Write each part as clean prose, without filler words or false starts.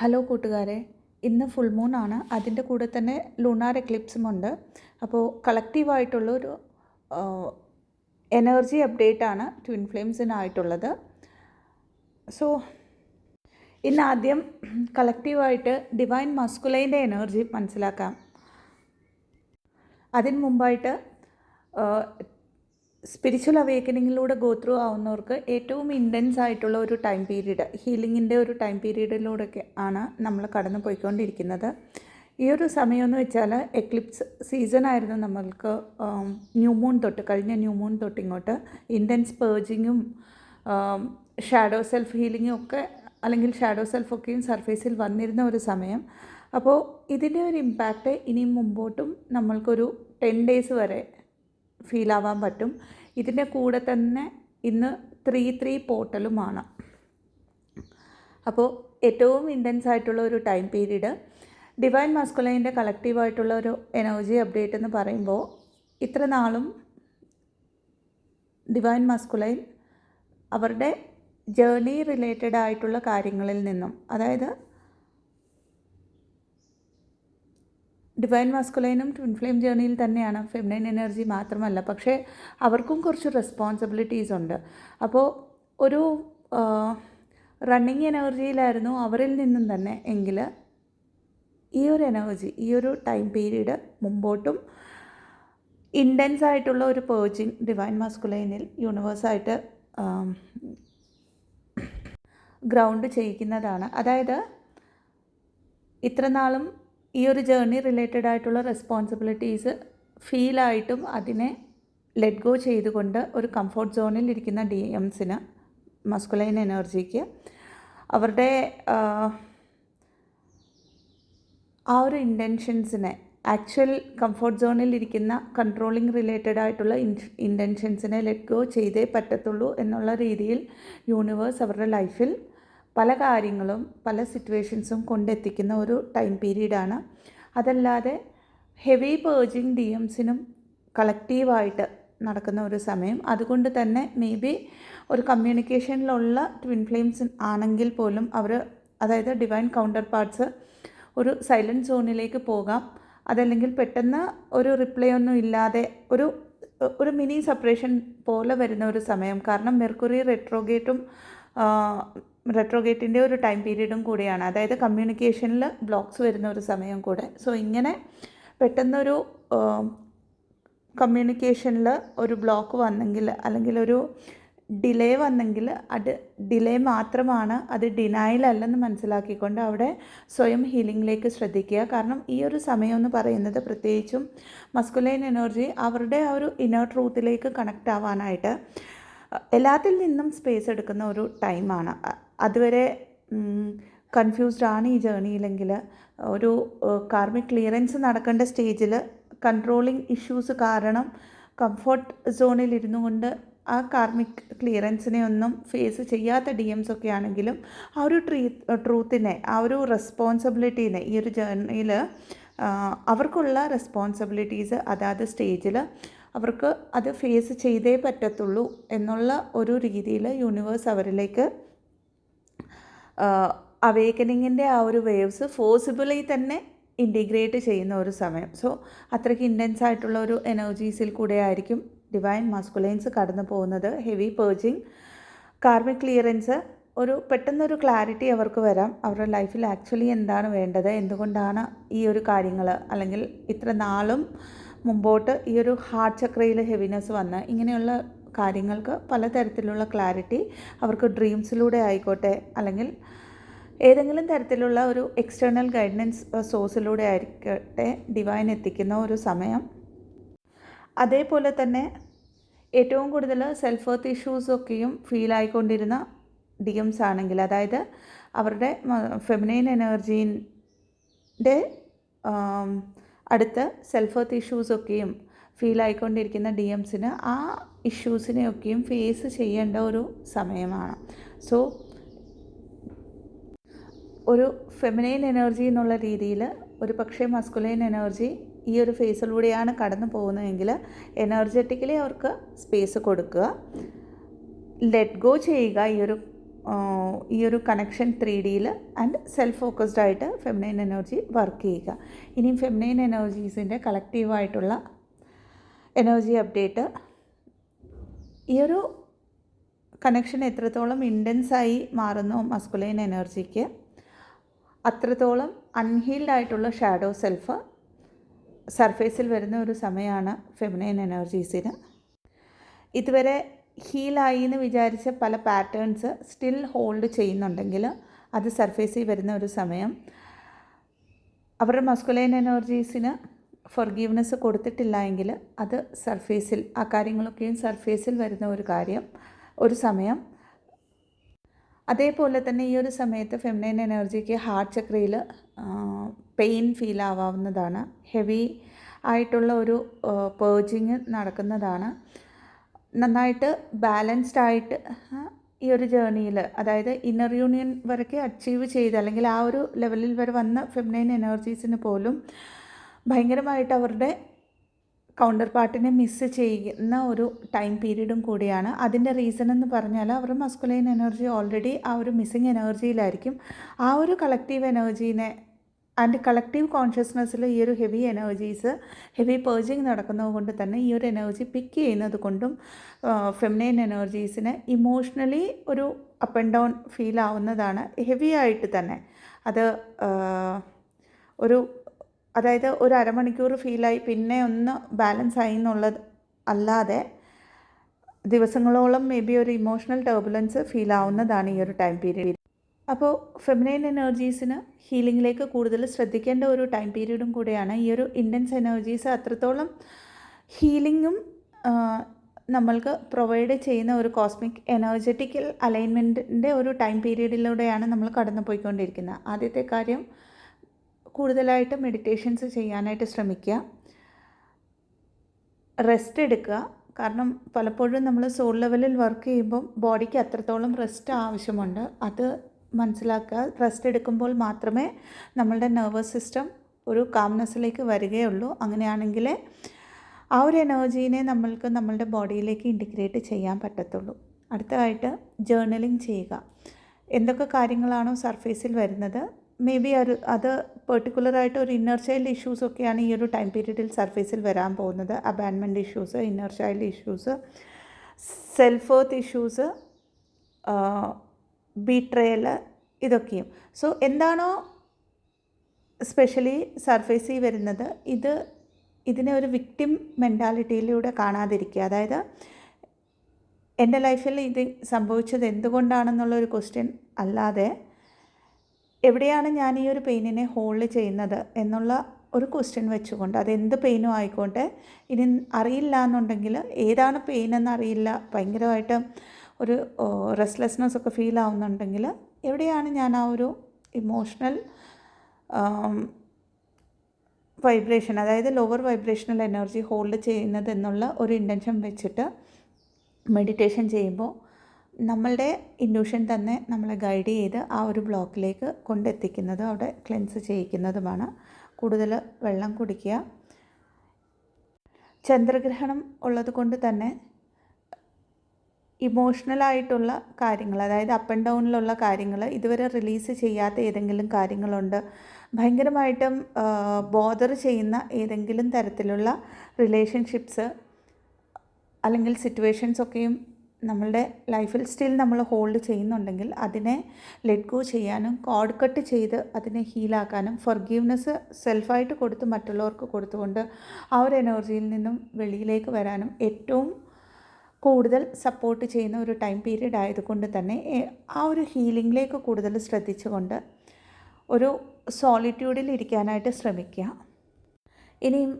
Hello കൂട്ടുകാരെ, ഇന്ന് full moon ആണ്. അതിൻ്റെ കൂടെ തന്നെ ലൂണാർ എക്ലിപ്സും ഉണ്ട്. അപ്പോൾ കളക്റ്റീവായിട്ടുള്ളൊരു എനർജി അപ്ഡേറ്റ് ആണ് ട്വിൻ ഫ്ലെയിംസിനായിട്ടുള്ളത്. സോ ഇന്ന് ആദ്യം കളക്റ്റീവായിട്ട് ഡിവൈൻ മസ്കുലൈൻ്റെ എനർജി മനസ്സിലാക്കാം. അതിന് മുമ്പായിട്ട് സ്പിരിച്വൽ അവേക്കനിങ്ങിലൂടെ ഗോ ത്രൂ ആവുന്നവർക്ക് ഏറ്റവും ഇൻറ്റൻസ് ആയിട്ടുള്ള ഒരു ടൈം പീരീഡ്, ഹീലിങ്ങിൻ്റെ ഒരു ടൈം പീരീഡിലൂടെയൊക്കെ ആണ് നമ്മൾ കടന്നു പോയിക്കൊണ്ടിരിക്കുന്നത്. ഈ ഒരു സമയമെന്ന് വെച്ചാൽ എക്ലിപ്സ് സീസൺ ആയിരുന്നു. നമ്മൾക്ക് ന്യൂ മൂൺ തൊട്ട്, കഴിഞ്ഞ ന്യൂ മൂൺ തൊട്ട് ഇങ്ങോട്ട് ഇൻറ്റൻസ് പേർജിങ്ങും ഷാഡോ സെൽഫ് ഹീലിങ്ങും ഒക്കെ, അല്ലെങ്കിൽ ഷാഡോ സെൽഫൊക്കെയും സർഫേസിൽ വന്നിരുന്ന ഒരു സമയം. അപ്പോൾ ഇതിൻ്റെ ഒരു ഇമ്പാക്റ്റ് ഇനിയും മുമ്പോട്ടും നമ്മൾക്കൊരു 10 days വരെ ഫീൽ ആവാൻ പറ്റും. ഇതിൻ്റെ കൂടെ തന്നെ ഇന്ന് 3-3 പോർട്ടലുമാണ്. അപ്പോൾ ഏറ്റവും ഇൻറ്റൻസ് ആയിട്ടുള്ള ഒരു ടൈം പീരീഡ്. ഡിവൈൻ മസ്കുലൈൻ്റെ കളക്റ്റീവായിട്ടുള്ള ഒരു എനർജി അപ്ഡേറ്റ് എന്ന് പറയുമ്പോൾ, ഇത്ര നാളും ഡിവൈൻ മസ്കുലൈൻ അവരുടെ ജേർണി റിലേറ്റഡ് ആയിട്ടുള്ള കാര്യങ്ങളിൽ നിന്നും, അതായത് ഡിവൈൻ മാസ്കുലൈനും ട്വിൻ ഫ്ലെയിം ജേർണിയിൽ തന്നെയാണ്, ഫെമിനൈൻ എനർജി മാത്രമല്ല. പക്ഷേ അവർക്കും കുറച്ച് റെസ്പോൺസിബിലിറ്റീസ് ഉണ്ട്. അപ്പോൾ ഒരു റണ്ണിങ് എനർജിയിലായിരുന്നു അവരിൽ നിന്നും തന്നെ. എങ്കിൽ ഈ ഒരു എനർജി, ഈ ഒരു ടൈം പീരീഡ് മുമ്പോട്ടും ഇൻറ്റൻസ് ആയിട്ടുള്ള ഒരു പേർജിങ് ഡിവൈൻ മാസ്കുലൈനിൽ യൂണിവേഴ്സായിട്ട് ഗ്രൗണ്ട് ചെയ്യിക്കുന്നതാണ്. അതായത് ഇത്ര നാളും ഈ ഒരു ജേർണി റിലേറ്റഡ് ആയിട്ടുള്ള റെസ്പോൺസിബിലിറ്റീസ് ഫീലായിട്ടും അതിനെ ലെറ്റ് ഗോ ചെയ്തുകൊണ്ട് ഒരു കംഫർട്ട് സോണിൽ ഇരിക്കുന്ന DMസിന്, മസ്കുലൈൻ എനർജിക്ക്, അവരുടെ ആ ഒരു ഇൻറ്റൻഷൻസിനെ, ആക്ച്വൽ കംഫർട്ട് സോണിൽ ഇരിക്കുന്ന കൺട്രോളിങ് റിലേറ്റഡ് ആയിട്ടുള്ള ഇൻറ്റൻഷൻസിനെ ലെറ്റ് ഗോ ചെയ്തേ പറ്റത്തുള്ളൂ എന്നുള്ള രീതിയിൽ യൂണിവേഴ്സ് അവരുടെ ലൈഫിൽ പല കാര്യങ്ങളും പല സിറ്റുവേഷൻസും കൊണ്ടെത്തിക്കുന്ന ഒരു ടൈം പീരീഡാണ്. അതല്ലാതെ ഹെവി പേർജിങ് DMസിനും കളക്റ്റീവായിട്ട് നടക്കുന്ന ഒരു സമയം. അതുകൊണ്ട് തന്നെ മേ ബി ഒരു കമ്മ്യൂണിക്കേഷനിലുള്ള ട്വിൻ ഫ്ലെയിംസ് ആണെങ്കിൽ പോലും അവർ, അതായത് ഡിവൈൻ കൗണ്ടർ പാർട്സ്, ഒരു സൈലൻറ്റ് സോണിലേക്ക് പോകാം. അതല്ലെങ്കിൽ പെട്ടെന്ന് ഒരു റിപ്ലൈ ഒന്നും ഇല്ലാതെ ഒരു മിനി സെപ്പറേഷൻ പോലെ വരുന്ന ഒരു സമയം. കാരണം മെർക്കുറി റെട്രോഗേറ്റിൻ്റെ ഒരു ടൈം പീരീഡും കൂടിയാണ്. അതായത് കമ്മ്യൂണിക്കേഷനിൽ ബ്ലോക്ക്സ് വരുന്ന ഒരു സമയം കൂടെ. സോ ഇങ്ങനെ പെട്ടെന്നൊരു കമ്മ്യൂണിക്കേഷനിൽ ഒരു ബ്ലോക്ക് വന്നെങ്കിൽ, അല്ലെങ്കിൽ ഒരു ഡിലേ വന്നെങ്കിൽ, അത് ഡിലേ മാത്രമാണ്, അത് ഡിനയലല്ലെന്ന് മനസ്സിലാക്കിക്കൊണ്ട് അവിടെ സ്വയം ഹീലിങ്ങിലേക്ക് ശ്രദ്ധിക്കുക. കാരണം ഈ ഒരു സമയം എന്ന് പറയുന്നത്, പ്രത്യേകിച്ചും മസ്കുലൈൻ എനർജി അവരുടെ ആ ഒരു ഇന്നർ ട്രൂത്തിലേക്ക് കണക്റ്റ് ആവാനായിട്ട് എല്ലാത്തിൽ നിന്നും സ്പേസ് എടുക്കുന്ന ഒരു ടൈമാണ്. അതുവരെ കൺഫ്യൂസ്ഡ് ആണ് ഈ ജേർണിയിലെങ്കിൽ, ഒരു കാർമിക് ക്ലിയറൻസ് നടക്കേണ്ട സ്റ്റേജിൽ കൺട്രോളിങ് ഇഷ്യൂസ് കാരണം കംഫർട്ട് സോണിൽ ഇരുന്നു കൊണ്ട് ആ കാർമിക് ക്ലിയറൻസിനെ ഒന്നും ഫേസ് ചെയ്യാത്ത DMs ഒക്കെ ആണെങ്കിലും ആ ഒരു ട്രൂത്തിനെ, ആ ഒരു റെസ്പോൺസിബിലിറ്റീനെ, ഈ ഒരു ജേർണിയിൽ അവർക്കുള്ള റെസ്പോൺസിബിലിറ്റീസ് അതാത് സ്റ്റേജിൽ അവർക്ക് അത് ഫേസ് ചെയ്തേ പറ്റത്തുള്ളൂ എന്നുള്ള ഒരു രീതിയിൽ യൂണിവേഴ്സ് അവരിലേക്ക് അവേക്കനിങ്ങിൻ്റെ ആ ഒരു വേവ്സ് ഫോഴ്സിബിളി തന്നെ ഇൻറ്റിഗ്രേറ്റ് ചെയ്യുന്ന ഒരു സമയം. സോ അത്രയ്ക്ക് ഇൻറ്റൻസ് ആയിട്ടുള്ള ഒരു എനർജീസിൽ കൂടെ ആയിരിക്കും ഡിവൈൻ മാസ്കുലൈൻസ് കടന്നു പോകുന്നത്. ഹെവി പേർജിങ്, കാർമിക് ക്ലിയറൻസ്, ഒരു പെട്ടെന്നൊരു ക്ലാരിറ്റി അവർക്ക് വരാം. അവരുടെ ലൈഫിൽ ആക്ച്വലി എന്താണ് വേണ്ടത്, എന്തുകൊണ്ടാണ് ഈ ഒരു കാര്യങ്ങൾ, അല്ലെങ്കിൽ ഇത്ര നാളും മുമ്പോട്ട് ഈ ഒരു ഹാർട്ട് ചക്രയിൽ ഹെവിനെസ് വന്ന്, ഇങ്ങനെയുള്ള കാര്യങ്ങൾക്ക് പലതരത്തിലുള്ള ക്ലാരിറ്റി അവർക്ക് ഡ്രീംസിലൂടെ ആയിക്കോട്ടെ, അല്ലെങ്കിൽ ഏതെങ്കിലും തരത്തിലുള്ള ഒരു എക്സ്റ്റേണൽ ഗൈഡൻസ് സോഴ്സിലൂടെ ആയിക്കോട്ടെ ഡിവൈൻ എത്തിക്കുന്ന ഒരു സമയം. അതേപോലെ തന്നെ ഏറ്റവും കൂടുതൽ സെൽഫ് വർത്ത് ഇഷ്യൂസൊക്കെയും ഫീൽ ആയിക്കൊണ്ടിരുന്ന DMs ആണെങ്കിൽ, അതായത് അവരുടെ ഫെമിനൈൻ എനർജീൻ്റെ അടുത്ത് സെൽഫ് വർത്ത് ഇഷ്യൂസൊക്കെയും ഫീൽ ആയിക്കൊണ്ടിരിക്കുന്ന DMസിന് ആ ഇഷ്യൂസിനെയൊക്കെയും ഫേസ് ചെയ്യേണ്ട ഒരു സമയമാണ്. സോ ഒരു ഫെമിനൈൻ എനർജി എന്നുള്ള രീതിയിൽ ഒരു പക്ഷേ മസ്കുലൈൻ എനർജി ഈ ഒരു ഫേസിലൂടെയാണ് കടന്നു പോകുന്നതെങ്കിൽ എനർജറ്റിക്കലി അവർക്ക് സ്പേസ് കൊടുക്കുക, ലെറ്റ് ഗോ ചെയ്യുക ഈ ഒരു ഈ ഒരു കണക്ഷൻ 3Dയിൽ ആൻഡ് സെൽഫ് ഫോക്കസ്ഡ് ആയിട്ട് ഫെമിനൈൻ എനർജി വർക്ക് ചെയ്യുക. ഇനിയും ഫെമിനൈൻ എനർജീസിൻ്റെ കളക്റ്റീവായിട്ടുള്ള എനർജി അപ്ഡേറ്റ്, ഈ ഒരു കണക്ഷൻ എത്രത്തോളം ഇൻറ്റൻസായി മാറുന്നു മസ്കുലൈൻ എനർജിക്ക്, അത്രത്തോളം അൺഹീൽഡ് ആയിട്ടുള്ള ഷാഡോ സെൽഫ് സർഫേസിൽ വരുന്ന ഒരു സമയമാണ് ഫെമിനൈൻ എനർജീസിന്. ഇതുവരെ ഹീലായി എന്ന് വിചാരിച്ച പല പാറ്റേൺസ് സ്റ്റിൽ ഹോൾഡ് ചെയ്യുന്നുണ്ടെങ്കിൽ അത് സർഫേസിൽ വരുന്ന ഒരു സമയം. അവരുടെ മസ്കുലൈൻ എനർജീസിന് ഫൊർഗീവ്നെസ് കൊടുത്തിട്ടില്ല എങ്കിൽ അത് സർഫേസിൽ, ആ കാര്യങ്ങളൊക്കെയും സർഫേസിൽ വരുന്ന ഒരു സമയം. അതേപോലെ തന്നെ ഈ ഒരു സമയത്ത് ഫെമിനൈൻ എനർജിക്ക് ഹാർട്ട് ചക്രയിൽ പെയിൻ ഫീൽ ആവാവുന്നതാണ്. ഹെവി ആയിട്ടുള്ള ഒരു പേർജിങ് നടക്കുന്നതാണ്. നന്നായിട്ട് ബാലൻസ്ഡ് ആയിട്ട് ഈ ഒരു ജേർണിയിൽ, അതായത് ഇന്നർ യൂണിയൻ വരയ്ക്ക് അച്ചീവ് ചെയ്ത് അല്ലെങ്കിൽ ആ ഒരു ലെവലിൽ വരെ വന്ന ഫെമിനൈൻ എനർജീസിന് പോലും ഭയങ്കരമായിട്ട് അവരുടെ കൗണ്ടർ പാർട്ടിനെ മിസ്സ് ചെയ്യുന്ന ഒരു ടൈം പീരീഡും കൂടിയാണ്. അതിൻ്റെ റീസൺ എന്ന് പറഞ്ഞാൽ അവരുടെ മസ്കുലൈൻ എനർജി ഓൾറെഡി ആ ഒരു മിസ്സിങ് എനർജിയിലായിരിക്കും. ആ ഒരു കളക്റ്റീവ് എനർജീനെ ആൻഡ് കളക്റ്റീവ് കോൺഷ്യസ്നെസ്സിൽ ഈ ഒരു ഹെവി പേർജിങ് നടക്കുന്നത് കൊണ്ട് തന്നെ ഈ ഒരു എനർജി പിക്ക് ചെയ്യുന്നത് കൊണ്ടും ഫെമിനൈൻ എനർജീസിന് ഇമോഷണലി ഒരു അപ്പ് ആൻഡ് ഡൗൺ ഫീൽ ആവുന്നതാണ്. ഹെവി ആയിട്ട് തന്നെ അത് അതായത് ഒരു അരമണിക്കൂർ ഫീലായി പിന്നെ ഒന്ന് ബാലൻസ് ആയി എന്നുള്ളത് അല്ലാതെ ദിവസങ്ങളോളം മേ ബി ഒരു ഇമോഷണൽ ടർബുലൻസ് ഫീൽ ആവുന്നതാണ് ഈ ഒരു ടൈം പീരീഡ്. അപ്പോൾ ഫെമിനൈൻ എനർജീസിന് ഹീലിങ്ങിലേക്ക് കൂടുതൽ ശ്രദ്ധിക്കേണ്ട ഒരു ടൈം പീരീഡും കൂടെയാണ്. ഈ ഒരു ഇൻറ്റൻസ് എനർജീസ് അത്രത്തോളം ഹീലിങ്ങും നമ്മൾക്ക് പ്രൊവൈഡ് ചെയ്യുന്ന ഒരു കോസ്മിക് എനർജറ്റിക്കൽ അലൈൻമെൻറ്റിൻ്റെ ഒരു ടൈം പീരീഡിലൂടെയാണ് നമ്മൾ കടന്നു പോയിക്കൊണ്ടിരിക്കുന്നത്. ആദ്യത്തെ കാര്യം, കൂടുതലായിട്ട് മെഡിറ്റേഷൻസ് ചെയ്യാനായിട്ട് ശ്രമിക്കുക, റെസ്റ്റ് എടുക്കുക. കാരണം പലപ്പോഴും നമ്മൾ സോൾ ലെവലിൽ വർക്ക് ചെയ്യുമ്പം ബോഡിക്ക് അത്രത്തോളം റെസ്റ്റ് ആവശ്യമുണ്ട്. അത് മനസ്സിലാക്കുക. റെസ്റ്റ് എടുക്കുമ്പോൾ മാത്രമേ നമ്മളുടെ നെർവസ് സിസ്റ്റം ഒരു കാംനെസ്സിലേക്ക് വരികയുള്ളൂ. അങ്ങനെയാണെങ്കിൽ ആ ഒരു എനർജീനെ നമ്മൾക്ക് നമ്മളുടെ ബോഡിയിലേക്ക് ഇൻറ്റിഗ്രേറ്റ് ചെയ്യാൻ പറ്റത്തുള്ളൂ. അടുത്തതായിട്ട് ജേർണലിംഗ് ചെയ്യുക. എന്തൊക്കെ കാര്യങ്ങളാണോ സർഫേസിൽ വരുന്നത്, മേ ബി അത് പെർട്ടിക്കുലറായിട്ട് ഒരു ഇന്നർ ചൈൽഡ് ഇഷ്യൂസൊക്കെയാണ് ഈ ഒരു ടൈം പീരീഡിൽ സർഫേസിൽ വരാൻ പോകുന്നത്. Abandonment issues, inner child issues, self worth issues, betrayal, ഇതൊക്കെയും. സോ എന്താണോ സ്പെഷ്യലി സർഫേസിൽ വരുന്നത്, ഇതിനെ ഒരു വിക്ടിം മെൻറ്റാലിറ്റിയിലൂടെ കാണാതിരിക്കുക. അതായത് എൻ്റെ ലൈഫിൽ ഇത് സംഭവിച്ചത് എന്തുകൊണ്ടാണെന്നുള്ളൊരു ക്വസ്റ്റ്യൻ അല്ലാതെ എവിടെയാണ് ഞാൻ ഈ ഒരു പെയിനിനെ ഹോൾഡ് ചെയ്യുന്നത് എന്നുള്ള ഒരു ക്വസ്റ്റ്യൻ വെച്ചുകൊണ്ട്, അതെന്ത് പെയിനും ആയിക്കോട്ടെ, ഇനി അറിയില്ല എന്നുണ്ടെങ്കിൽ ഏതാണ് പെയിൻ എന്നറിയില്ല, ഭയങ്കരമായിട്ട് ഒരു റെസ്റ്റ്ലെസ്നെസ് ഒക്കെ ഫീൽ ആവുന്നുണ്ടെങ്കിൽ എവിടെയാണ് ഞാൻ ആ ഒരു ഇമോഷണൽ വൈബ്രേഷൻ, അതായത് ലോവർ വൈബ്രേഷണൽ എനർജി ഹോൾഡ് ചെയ്യുന്നത് എന്നുള്ള ഒരു ഇൻറ്റൻഷൻ വെച്ചിട്ട് മെഡിറ്റേഷൻ ചെയ്യുമ്പോൾ നമ്മളുടെ ഇൻഡ്യൂഷൻ തന്നെ നമ്മളെ ഗൈഡ് ചെയ്ത് ആ ഒരു ബ്ലോക്കിലേക്ക് കൊണ്ടെത്തിക്കുന്നതും അവിടെ ക്ലെൻസ് ചെയ്യിക്കുന്നതുമാണ്. കൂടുതൽ വെള്ളം കുടിക്കുക. ചന്ദ്രഗ്രഹണം ഉള്ളത് കൊണ്ട് തന്നെ ഇമോഷണലായിട്ടുള്ള കാര്യങ്ങൾ, അതായത് അപ്പ് ആൻഡ് ഡൗണിലുള്ള കാര്യങ്ങൾ, ഇതുവരെ റിലീസ് ചെയ്യാത്ത ഏതെങ്കിലും കാര്യങ്ങളുണ്ട്, ഭയങ്കരമായിട്ടും ബോദർ ചെയ്യുന്ന ഏതെങ്കിലും തരത്തിലുള്ള റിലേഷൻഷിപ്സ് അല്ലെങ്കിൽ സിറ്റുവേഷൻസൊക്കെയും നമ്മളുടെ ലൈഫിൽ സ്റ്റിൽ നമ്മൾ ഹോൾഡ് ചെയ്യുന്നുണ്ടെങ്കിൽ അതിനെ ലെറ്റ് ഗോ ചെയ്യാനും കോഡ് കട്ട് ചെയ്ത് അതിനെ ഹീലാക്കാനും ഫൊർഗീവ്നെസ് സെൽഫായിട്ട് കൊടുത്ത് മറ്റുള്ളവർക്ക് കൊടുത്തുകൊണ്ട് ആ ഒരു എനർജിയിൽ നിന്നും വെളിയിലേക്ക് വരാനും ഏറ്റവും കൂടുതൽ സപ്പോർട്ട് ചെയ്യുന്ന ഒരു ടൈം പീരീഡ് ആയതുകൊണ്ട് തന്നെ ആ ഒരു ഹീലിങ്ങിലേക്ക് കൂടുതൽ ശ്രദ്ധിച്ചുകൊണ്ട് ഒരു സോളിറ്റ്യൂഡിൽ ഇരിക്കാനായിട്ട് ശ്രമിക്കുക. ഇനിയും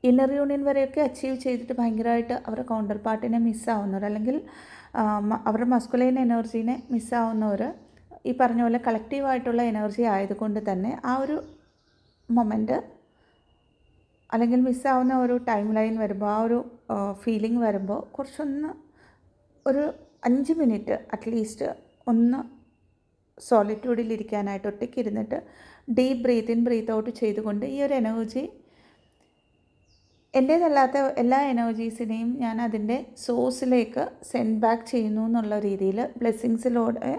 ഇന്നർ യൂണിയൻ വരെയൊക്കെ അച്ചീവ് ചെയ്തിട്ട് ഭയങ്കരമായിട്ട് അവരുടെ കൗണ്ടർ പാർട്ടിനെ മിസ്സാവുന്നവർ, അല്ലെങ്കിൽ അവരുടെ മസ്കുലൈൻ എനർജീനെ മിസ്സാവുന്നവർ, ഈ പറഞ്ഞ പോലെ കളക്റ്റീവായിട്ടുള്ള എനർജി ആയതുകൊണ്ട് തന്നെ ആ ഒരു മൊമെൻറ്റ് അല്ലെങ്കിൽ മിസ്സാവുന്ന ഒരു ടൈം ലൈൻ വരുമ്പോൾ, ആ ഒരു ഫീലിംഗ് വരുമ്പോൾ കുറച്ചൊന്ന് ഒരു 5 മിനിറ്റ് അറ്റ്ലീസ്റ്റ് ഒന്ന് സോളിറ്റ്യൂഡിലിരിക്കാനായിട്ട് ഒറ്റയ്ക്ക് ഇരുന്നിട്ട് deep breath in breath out ചെയ്തുകൊണ്ട് ഈ ഒരു എനർജി എൻ്റേതല്ലാത്ത എല്ലാ എനർജീസിനെയും ഞാൻ അതിൻ്റെ സോഴ്സിലേക്ക് സെൻഡ് ബാക്ക് ചെയ്യുന്നു എന്നുള്ള രീതിയിൽ ബ്ലെസ്സിങ്സിലൂടെ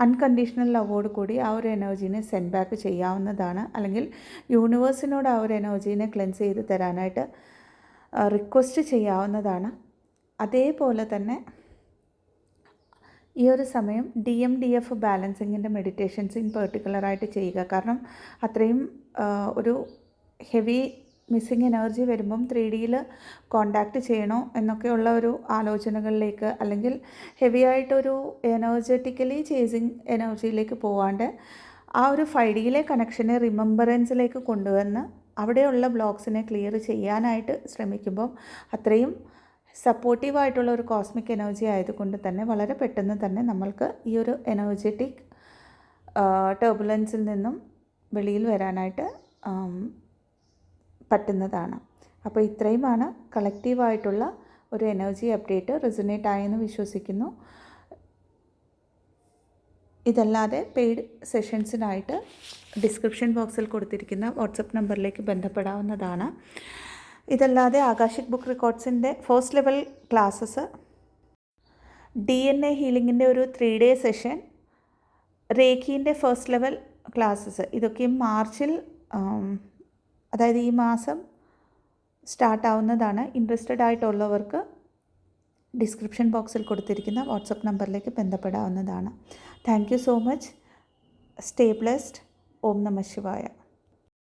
അൺകണ്ടീഷണൽ ലവോട് കൂടി ആ ഒരു എനർജീനെ സെൻഡ് ബാക്ക് ചെയ്യാവുന്നതാണ്. അല്ലെങ്കിൽ യൂണിവേഴ്സിനോട് ആ ഒരു എനർജീനെ ക്ലെൻസ് ചെയ്ത് തരാനായിട്ട് റിക്വസ്റ്റ് ചെയ്യാവുന്നതാണ്. അതേപോലെ തന്നെ ഈ ഒരു സമയം DMDF ബാലൻസിങ്ങിൻ്റെ മെഡിറ്റേഷൻസ് ഇൻ പെർട്ടിക്കുലറായിട്ട് ചെയ്യുക. കാരണം അത്രയും ഒരു ഹെവി മിസ്സിങ് എനർജി വരുമ്പം 3Dയിൽ കോണ്ടാക്റ്റ് ചെയ്യണോ എന്നൊക്കെയുള്ള ഒരു ആലോചനകളിലേക്ക്, അല്ലെങ്കിൽ ഹെവി ആയിട്ടൊരു എനർജറ്റിക്കലി ചേസിങ് എനർജിയിലേക്ക് പോവാണ്ട് ആ ഒരു 5Dയിലെ കണക്ഷനെ റിമെമ്പറൻസിലേക്ക് കൊണ്ടുവന്ന് അവിടെയുള്ള ബ്ലോക്സിനെ ക്ലിയർ ചെയ്യാനായിട്ട് ശ്രമിക്കുമ്പം അത്രയും സപ്പോർട്ടീവായിട്ടുള്ള ഒരു കോസ്മിക് എനർജി ആയതുകൊണ്ട് തന്നെ വളരെ പെട്ടെന്ന് തന്നെ നമ്മൾക്ക് ഈ ഒരു എനർജറ്റിക് ടർബുലൻസിൽ നിന്നും വെളിയിൽ വരാനായിട്ട് പറ്റുന്നതാണ്. അപ്പോൾ ഇത്രയുമാണ് കളക്റ്റീവായിട്ടുള്ള ഒരു എനർജി അപ്ഡേറ്റ്. റെസൊനേറ്റ് ആയെന്ന് വിശ്വസിക്കുന്നു. ഇതല്ലാതെ പെയ്ഡ് സെഷൻസിനായിട്ട് ഡിസ്ക്രിപ്ഷൻ ബോക്സിൽ കൊടുത്തിരിക്കുന്ന വാട്സപ്പ് നമ്പറിലേക്ക് ബന്ധപ്പെടാവുന്നതാണ്. ഇതല്ലാതെ ആകാശിക് ബുക്ക് റെക്കോർഡ്സിൻ്റെ ഫസ്റ്റ് ലെവൽ ക്ലാസ്സസ്, DNA ഹീലിങ്ങിൻ്റെ ഒരു 3-day സെഷൻ, റേഖീൻ്റെ ഫസ്റ്റ് ലെവൽ ക്ലാസ്സസ്, ഇതൊക്കെയും മാർച്ചിൽ, അതായത് ഈ മാസം സ്റ്റാർട്ടാവുന്നതാണ്. ഇൻട്രസ്റ്റഡ് ആയിട്ടുള്ളവർക്ക് ഡിസ്ക്രിപ്ഷൻ ബോക്സിൽ കൊടുത്തിരിക്കുന്ന വാട്സപ്പ് നമ്പറിലേക്ക് ബന്ധപ്പെടാവുന്നതാണ്. Thank you so much. Stay blessed. ഓം നമഃ ശിവായ.